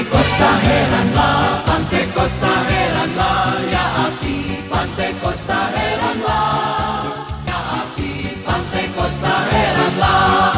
Costa heranlah, Pantai Costa heranlah, ya api Pantai Costa heranlah, ya api Pantai Costa heranlah.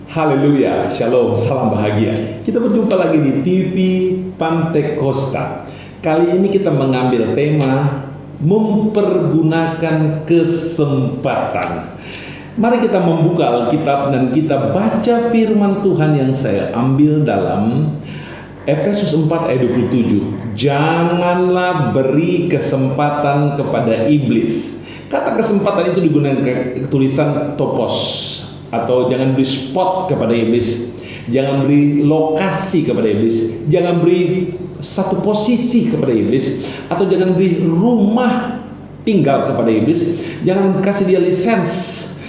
Haleluya, shalom, salam bahagia. Kita berjumpa lagi di TV Pantai Costa. Kali ini kita mengambil tema mempergunakan kesempatan. Mari kita membuka Alkitab dan kita baca firman Tuhan yang saya ambil dalam Efesus 4 ayat 27. Janganlah beri kesempatan kepada iblis. Kata kesempatan itu digunakan tulisan topos, atau jangan beri spot kepada iblis, jangan beri lokasi kepada iblis, jangan beri satu posisi kepada iblis, atau jangan beri rumah tinggal kepada iblis, jangan kasih dia lisens,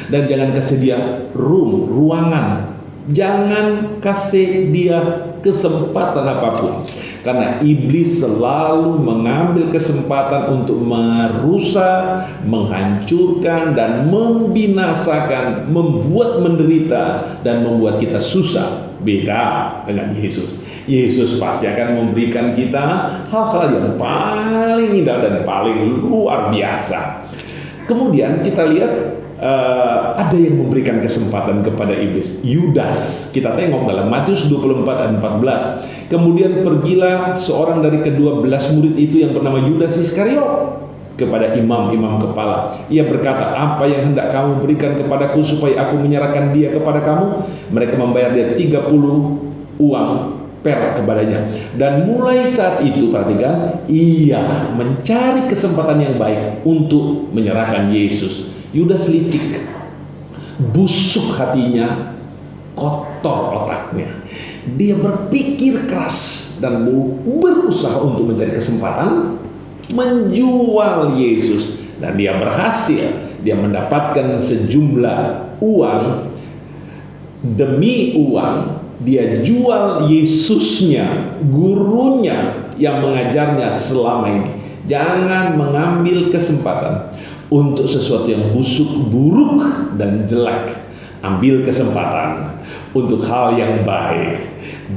dan jangan kasih dia ruangan, jangan kasih dia kesempatan apapun, karena iblis selalu mengambil kesempatan untuk merusak, menghancurkan, dan membinasakan, membuat menderita, dan membuat kita susah. Beda dengan Yesus. Yesus pasti akan memberikan kita hal-hal yang paling indah dan paling luar biasa. Kemudian kita lihat ada yang memberikan kesempatan kepada iblis. Yudas, kita tengok dalam Matius 24 dan 14. Kemudian pergilah seorang dari ke-12 murid itu yang bernama Yudas Iskariot kepada imam-imam kepala. Ia berkata, apa yang hendak kamu berikan kepadaku supaya aku menyerahkan dia kepada kamu? Mereka membayar dia 30 uang perak kepadanya. Dan mulai saat itu, perhatikan, ia mencari kesempatan yang baik untuk menyerahkan Yesus. Yudas licik, busuk hatinya, kotor otaknya. Dia berpikir keras dan berusaha untuk mencari kesempatan menjual Yesus. Dan dia berhasil. Dia mendapatkan sejumlah uang. Demi uang, dia jual Yesusnya, gurunya yang mengajarnya selama ini. Jangan mengambil kesempatan untuk sesuatu yang busuk, buruk, dan jelek. Ambil kesempatan untuk hal yang baik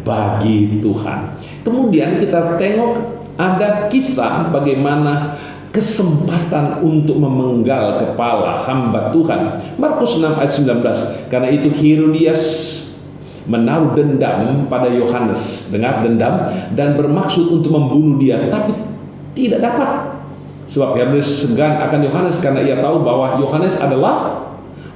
bagi Tuhan. Kemudian kita tengok ada kisah bagaimana kesempatan untuk memenggal kepala hamba Tuhan. Markus 6 ayat 19. Karena itu Herodias menaruh dendam pada Yohanes, dengar, dendam, dan bermaksud untuk membunuh dia, tapi tidak dapat. Sebab Herodes segan akan Yohanes karena ia tahu bahwa Yohanes adalah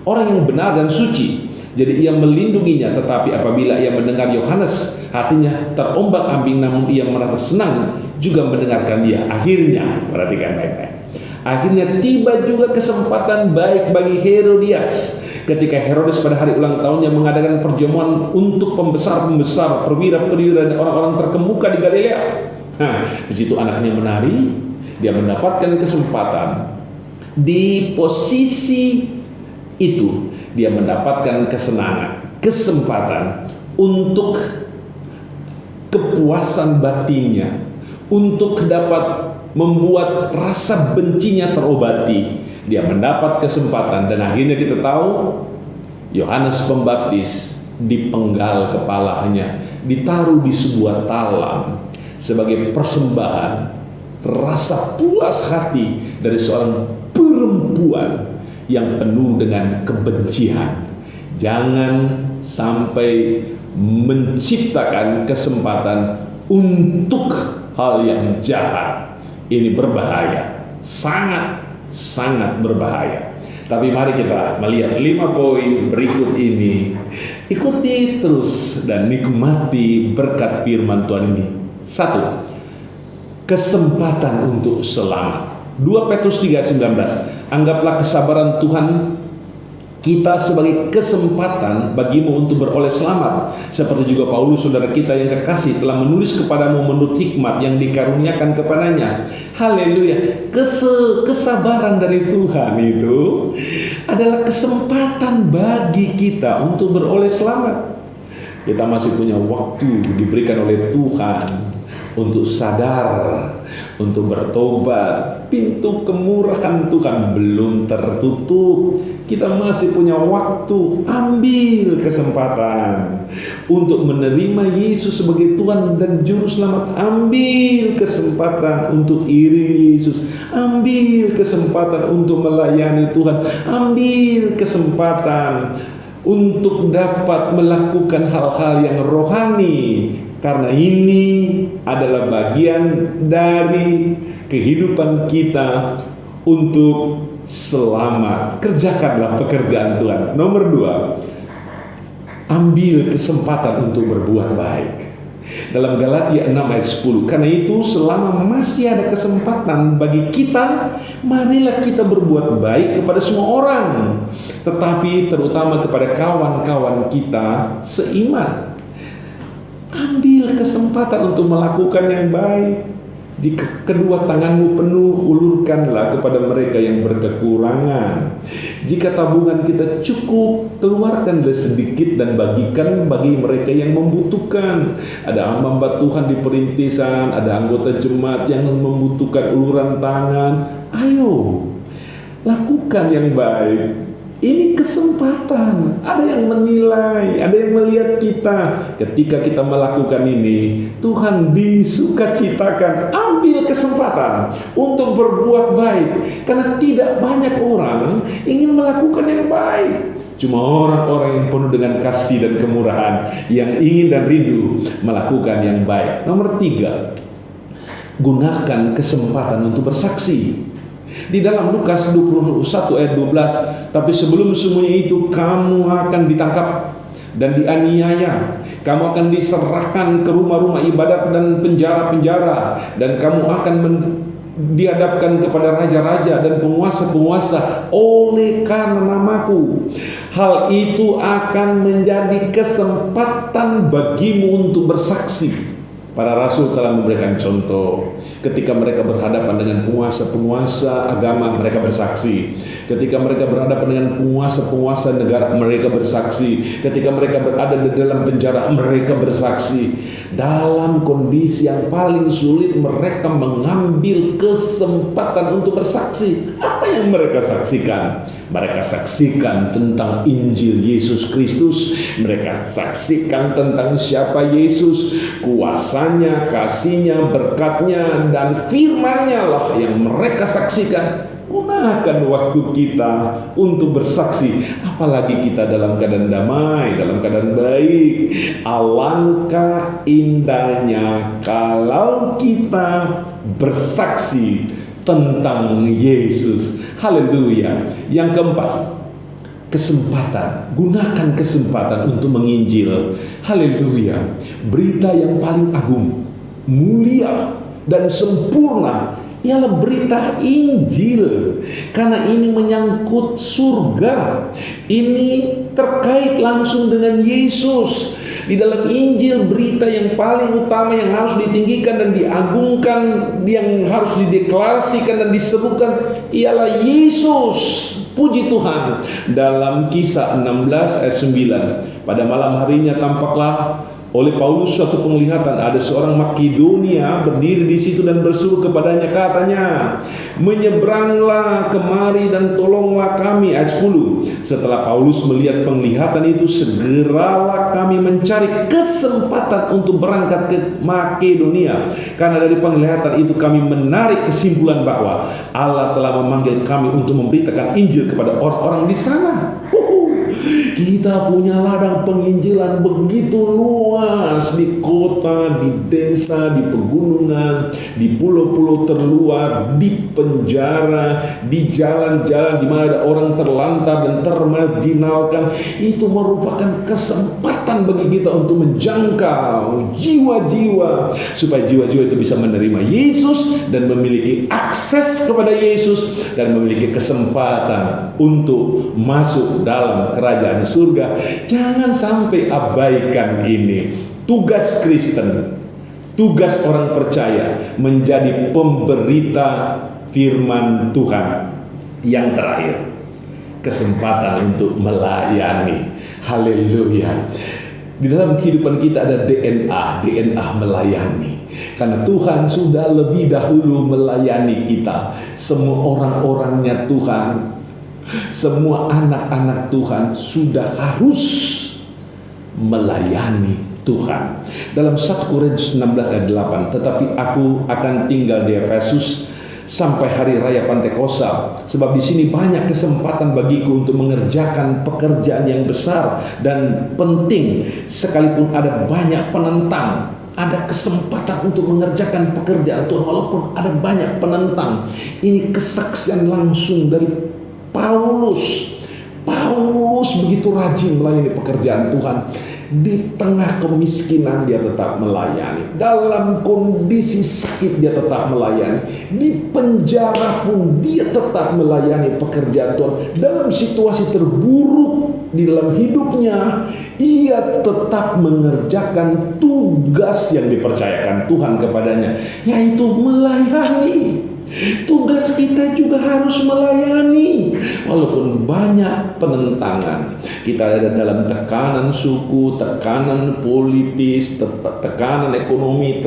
orang yang benar dan suci. Jadi ia melindunginya, tetapi apabila ia mendengar Yohanes, hatinya terombang-ambing, namun ia merasa senang juga mendengarkan dia. Akhirnya, perhatikan baik-baik. Akhirnya tiba juga kesempatan baik bagi Herodias. Ketika Herodes pada hari ulang tahunnya mengadakan perjamuan untuk pembesar-pembesar, perwira-perwira, dan orang-orang terkemuka di Galilea. Di situ anaknya menari. Dia mendapatkan kesempatan. Di posisi itu dia mendapatkan kesenangan, kesempatan untuk kepuasan batinnya, untuk dapat membuat rasa bencinya terobati. Dia mendapat kesempatan, dan akhirnya kita tahu Yohanes Pembaptis dipenggal kepalanya, ditaruh di sebuah talam sebagai persembahan rasa puas hati dari seorang perempuan yang penuh dengan kebencian. Jangan sampai menciptakan kesempatan untuk hal yang jahat. Ini berbahaya, sangat berbahaya. Tapi mari kita melihat 5 poin berikut ini. Ikuti terus dan nikmati berkat firman Tuhan ini. 1. Kesempatan untuk selamat. 2 Petrus 3 ayat 19. Anggaplah kesabaran Tuhan kita sebagai kesempatan bagimu untuk beroleh selamat, seperti juga Paulus saudara kita yang kekasih telah menulis kepadamu menurut hikmat yang dikaruniakan kepadanya. Haleluya. Kesabaran dari Tuhan itu adalah kesempatan bagi kita untuk beroleh selamat. Kita masih punya waktu diberikan oleh Tuhan untuk sadar, untuk bertobat. Pintu kemurahan Tuhan belum tertutup. Kita masih punya waktu. Ambil kesempatan untuk menerima Yesus sebagai Tuhan dan Juru Selamat. Ambil kesempatan untuk iri Yesus. Ambil kesempatan untuk melayani Tuhan. Ambil kesempatan untuk dapat melakukan hal-hal yang rohani, karena ini adalah bagian dari kehidupan kita untuk selamat. Kerjakanlah pekerjaan Tuhan. Nomor 2, ambil kesempatan untuk berbuat baik. Dalam Galatia 6 ayat 10, karena itu selama masih ada kesempatan bagi kita, marilah kita berbuat baik kepada semua orang, tetapi terutama kepada kawan-kawan kita seiman. Ambil kesempatan untuk melakukan yang baik. Jika kedua tanganmu penuh, ulurkanlah kepada mereka yang berkekurangan. Jika tabungan kita cukup, keluarkanlah sedikit dan bagikan bagi mereka yang membutuhkan. Ada hamba Tuhan di perintisan, ada anggota jemaat yang membutuhkan uluran tangan. Ayo, lakukan yang baik. Ini kesempatan. Ada yang menilai, ada yang melihat kita. Ketika kita melakukan ini, Tuhan disukacitakan. Ambil kesempatan untuk berbuat baik, karena tidak banyak orang ingin melakukan yang baik. Cuma orang-orang yang penuh dengan kasih dan kemurahan yang ingin dan rindu melakukan yang baik. Nomor 3, gunakan kesempatan untuk bersaksi. Di dalam Lukas 21 ayat 12, tapi sebelum semuanya itu kamu akan ditangkap dan dianiaya, kamu akan diserahkan ke rumah-rumah ibadat dan penjara-penjara, dan kamu akan dihadapkan kepada raja-raja dan penguasa-penguasa oleh karena namaku. Hal itu akan menjadi kesempatan bagimu untuk bersaksi. Para rasul telah memberikan contoh. Ketika mereka berhadapan dengan penguasa-penguasa agama, mereka bersaksi. Ketika mereka berhadapan dengan penguasa-penguasa negara, mereka bersaksi. Ketika mereka berada di dalam penjara, mereka bersaksi. Dalam kondisi yang paling sulit, mereka mengambil kesempatan untuk bersaksi. Apa yang mereka saksikan? Mereka saksikan tentang Injil Yesus Kristus. Mereka saksikan tentang siapa Yesus, kuasanya, kasihnya, berkatnya, dan firman-Nya lah yang mereka saksikan. Gunakan waktu kita untuk bersaksi, apalagi kita dalam keadaan damai, dalam keadaan baik. Alangkah indahnya kalau kita bersaksi tentang Yesus. Haleluya. Yang keempat, kesempatan. Gunakan kesempatan untuk menginjil. Haleluya. Berita yang paling agung, mulia, dan sempurna ialah berita Injil, karena ini menyangkut surga. Ini terkait langsung dengan Yesus. Di dalam Injil, berita yang paling utama yang harus ditinggikan dan diagungkan, yang harus dideklarasikan dan diserukan ialah Yesus. Puji Tuhan. Dalam Kisah 16 ayat 9, pada malam harinya tampaklah oleh Paulus suatu penglihatan. Ada seorang Makedonia berdiri di situ dan berseru kepadanya, katanya, menyeberanglah kemari dan tolonglah kami. Ayat 10. Setelah Paulus melihat penglihatan itu, segeralah kami mencari kesempatan untuk berangkat ke Makedonia, karena dari penglihatan itu kami menarik kesimpulan bahwa Allah telah memanggil kami untuk memberitakan Injil kepada orang-orang di sana. Kita punya ladang penginjilan begitu luas, di kota, di desa, di pegunungan, di pulau-pulau terluar, di penjara, di jalan-jalan di mana ada orang terlantar dan termarginalkan. Itu merupakan kesempatan bagi kita untuk menjangkau jiwa-jiwa, supaya jiwa-jiwa itu bisa menerima Yesus dan memiliki akses kepada Yesus dan memiliki kesempatan untuk masuk dalam kerajaan surga. Jangan sampai abaikan ini. Tugas Kristen, tugas orang percaya menjadi pemberita firman Tuhan. Yang terakhir, kesempatan untuk melayani. Haleluya. Di dalam kehidupan kita ada DNA melayani. Karena Tuhan sudah lebih dahulu melayani kita. Semua orang-orangnya Tuhan, semua anak-anak Tuhan sudah harus melayani Tuhan. Dalam 1 Korintus 16 ayat 8, tetapi aku akan tinggal di Efesus sampai hari raya Pantekosta, sebab di sini banyak kesempatan bagiku untuk mengerjakan pekerjaan yang besar dan penting. Sekalipun ada banyak penentang, ada kesempatan untuk mengerjakan pekerjaan Tuhan walaupun ada banyak penentang. Ini kesaksian langsung dari Paulus. Paulus begitu rajin melayani pekerjaan Tuhan. Di tengah kemiskinan dia tetap melayani. Dalam kondisi sakit dia tetap melayani. Di penjara pun dia tetap melayani pekerjaan Tuhan. Dalam situasi terburuk di dalam hidupnya, ia tetap mengerjakan tugas yang dipercayakan Tuhan kepadanya, yaitu melayani. Tugas kita juga harus melayani. Walaupun banyak penentangan, kita ada dalam tekanan suku, tekanan politis, tekanan ekonomi,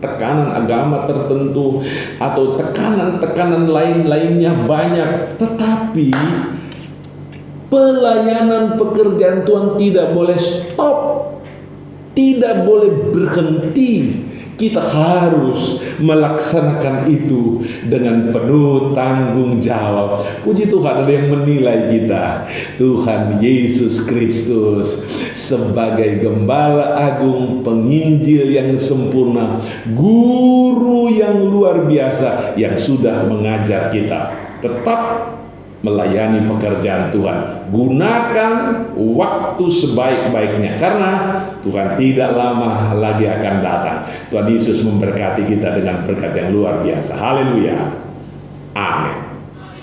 tekanan agama tertentu, atau tekanan-tekanan lain-lainnya banyak. Tetapi pelayanan pekerjaan Tuhan tidak boleh stop, tidak boleh berhenti. Kita harus melaksanakan itu dengan penuh tanggung jawab. Puji Tuhan, ada yang menilai kita. Tuhan Yesus Kristus sebagai Gembala Agung, penginjil yang sempurna, guru yang luar biasa yang sudah mengajar kita tetap melayani pekerjaan Tuhan. Gunakan waktu sebaik-baiknya, karena Tuhan tidak lama lagi akan datang. Tuhan Yesus memberkati kita dengan berkat yang luar biasa. Haleluya. Amin.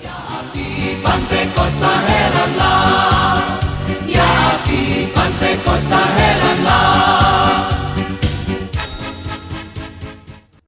Ya api Pantekosta heranlah, ya api Pantekosta heranlah.